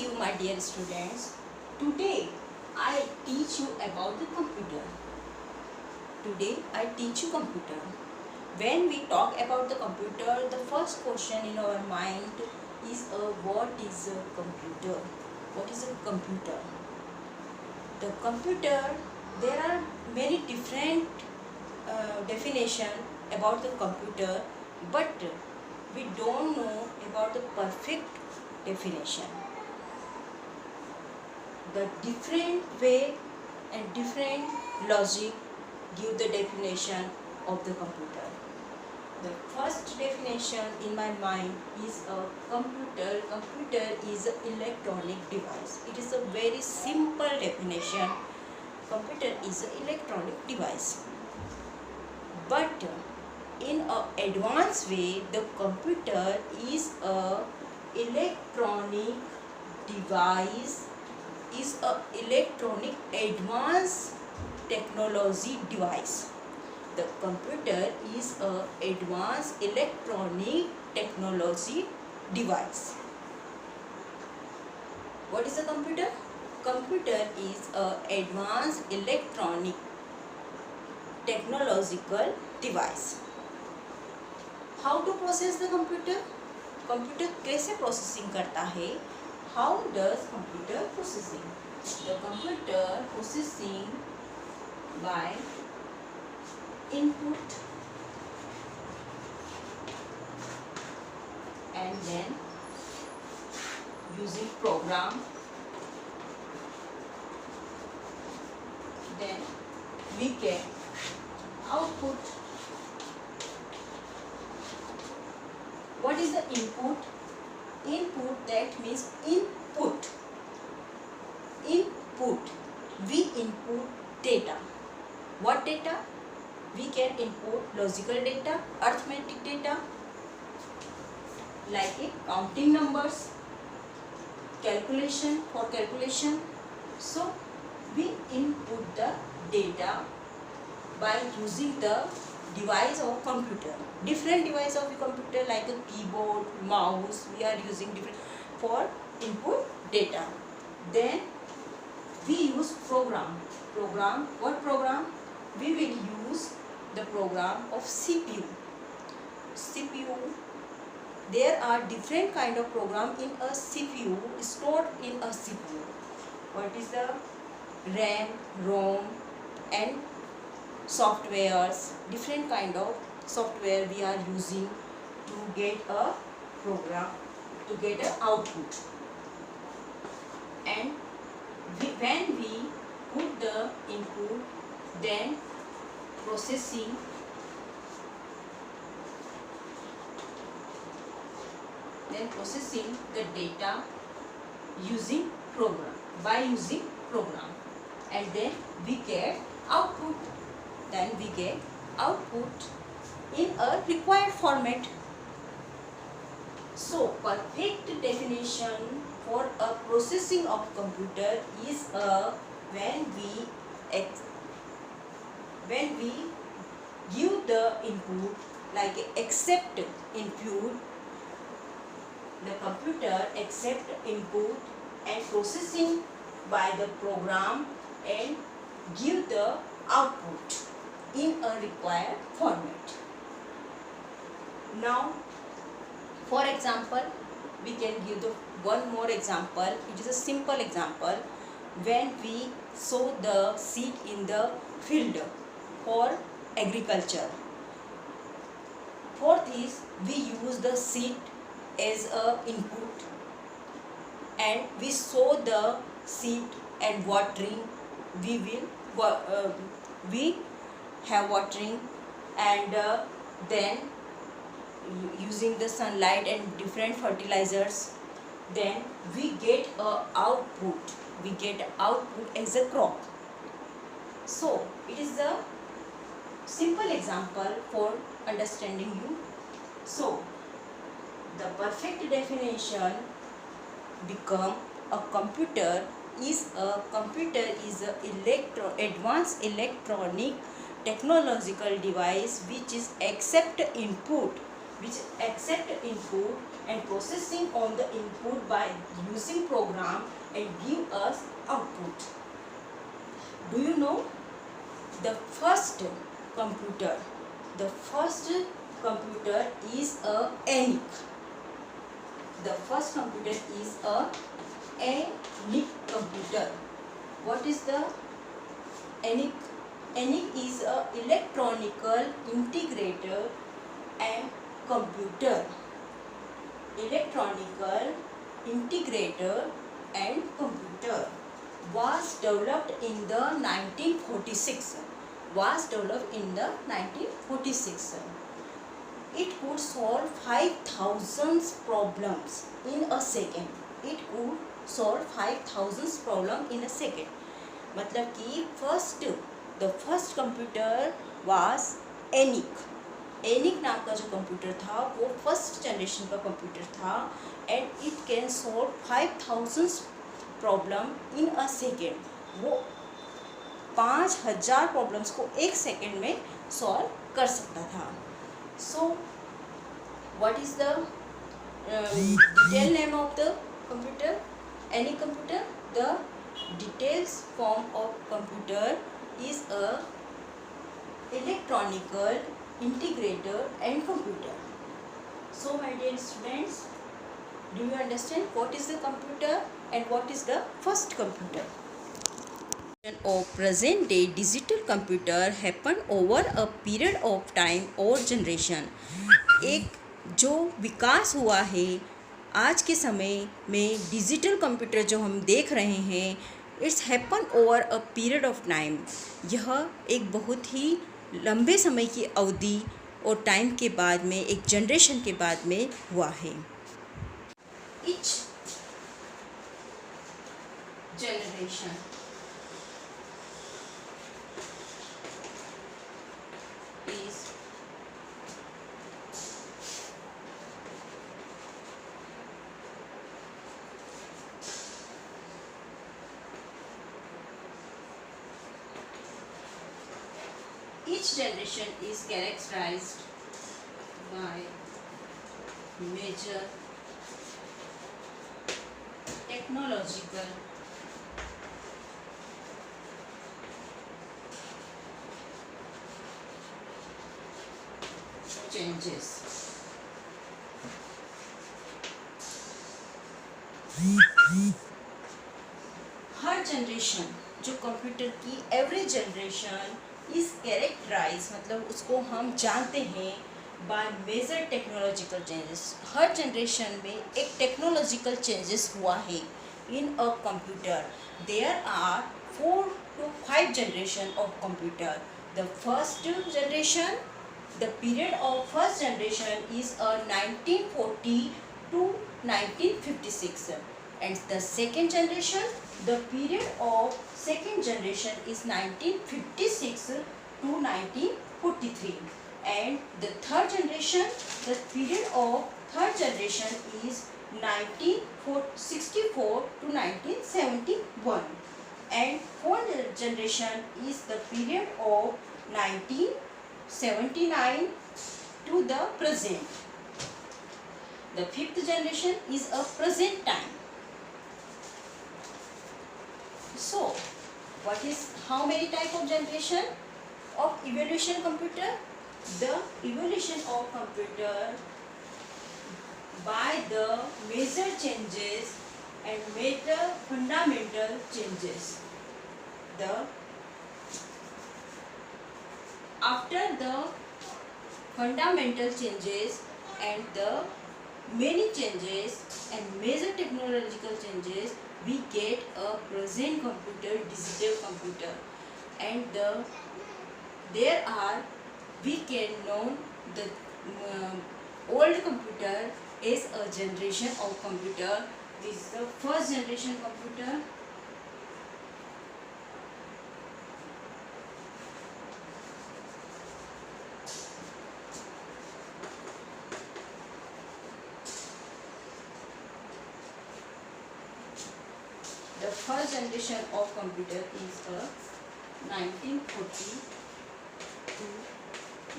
you, my dear students. Today I teach you about the computer. Today I teach you computer. When we talk about the computer, the first question in our mind is what is a computer? What is a computer? The computer, there are many different definition about the computer, but we don't know about the perfect definition. The different way and different logic give the definition of the computer. The first definition in my mind is a computer. Computer is an electronic device. It is a very simple definition. Computer is an electronic device. But in an advanced way, the computer is a electronic device, is a electronic advanced technology device. The computer is a advanced electronic technology device. What is a computer? Computer is a advanced electronic technological device. How to process the computer? Computer कैसे processing करता है? How does computer processing? The computer processing by input and then using program, then we get output. What is the input? Input, that means input. Input. We input data. What data? We can input logical data, arithmetic data, like counting numbers, calculation for calculation. So we input the data by using the device of computer. Different device of the computer like a keyboard, mouse, we are using different for input data. Then we use program. What program? We will use the program of CPU. There are different kind of program in a CPU, stored in a CPU. What is the RAM, ROM and softwares? Different kind of software we are using to get a program, to get an output. And when we put the input, then processing the data using program, by using program, and then we get output. Then we get output in a required format. So perfect definition for a processing of computer is when we give the input, like accept input, the computer accept input and processing by the program and give the output in a required format. Now, for example, we can give the one more example. It is a simple example. When we sow the seed in the field for agriculture, for this we use the seed as a input, and we sow the seed and watering. We have watering, and then using the sunlight and different fertilizers, then we get a output. We get output as a crop. So it is a simple example for understanding you. So the perfect definition become a computer is a advanced electronic technological device which is accept input which accept input and processing on the input by using program and give us output. Do you know the first computer? The first computer is a ENIAC. The first computer is a ENIAC computer. What is the ENIAC? ENIAC is a electronical integrator and computer. Electronical integrator and computer was developed in the 1946. Was developed in the 1946. It could solve 5,000 problems in a second. It could solve 5,000 problems in a second. मतलब कि the first computer was ENIAC. ENIAC नाम का जो computer था वो first generation का computer था and it can solve 5,000 problem in a second. वो 5,000 प्रॉब्लम्स को एक सेकेंड में सॉल्व कर सकता था. So, what is the detailed name of the computer? Any computer? The details form of computer is a electronical integrator and computer. So, my dear students, do you understand what is the computer and what is the first computer? Of present day digital computer happen over a period of time or generation. एक जो विकास हुआ है आज के समय में digital computer जो हम देख रहे हैं, it's happen over a period of time. यह एक बहुत ही लंबे समय की अवधि और टाइम के बाद में, एक जनरेशन के बाद में हुआ है. Each generation is characterized by major technological changes. हर जनरेशन जो कंप्यूटर की एवरेज जनरेशन इज कैरेक्टराइज मतलब उसको हम जानते हैं बाय मेजर टेक्नोलॉजिकल चेंजेस. हर जनरेशन में एक टेक्नोलॉजिकल चेंजेस हुआ है in a computer. There are 4 to 5 generation of computer. The first generation, the period of first generation is 1940 to 1956, and the second generation, the period of second generation is 1956 to 1943, and the third generation, the period of third generation is 1964 to 1971, and fourth generation is the period of 1979 to the present. The fifth generation is a present time. So, what is how many type of generation of evolution computer? The evolution of computer by the major changes and major fundamental changes. The after the fundamental changes and the many changes and major technological changes, we get a present computer, digital computer, and there are we can know the old computer is a generation of computer. This is the first generation computer. The first generation of computer is 1940 to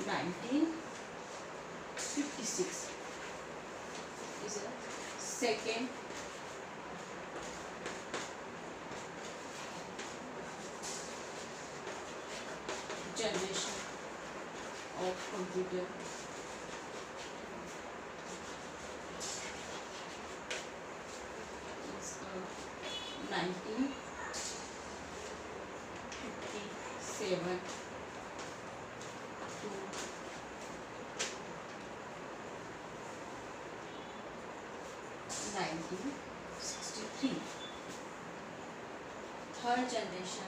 1956. 1956 is a second generation of computer. Is 1957 to 1963. Third generation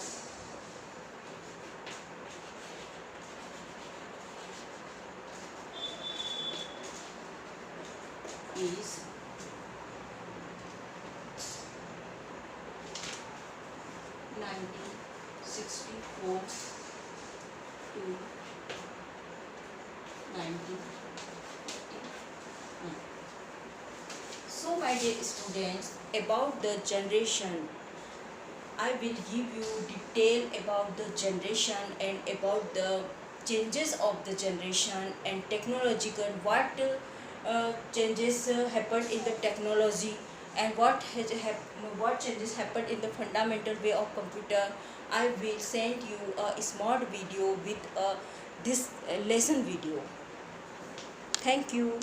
is 1964 to 1959. So my dear students, about the generation, I will give you detail about the generation and about the changes of the generation and technological, what changes happened in the technology and what changes happened in the fundamental way of computer. I will send you a smart video with this lesson video. Thank you.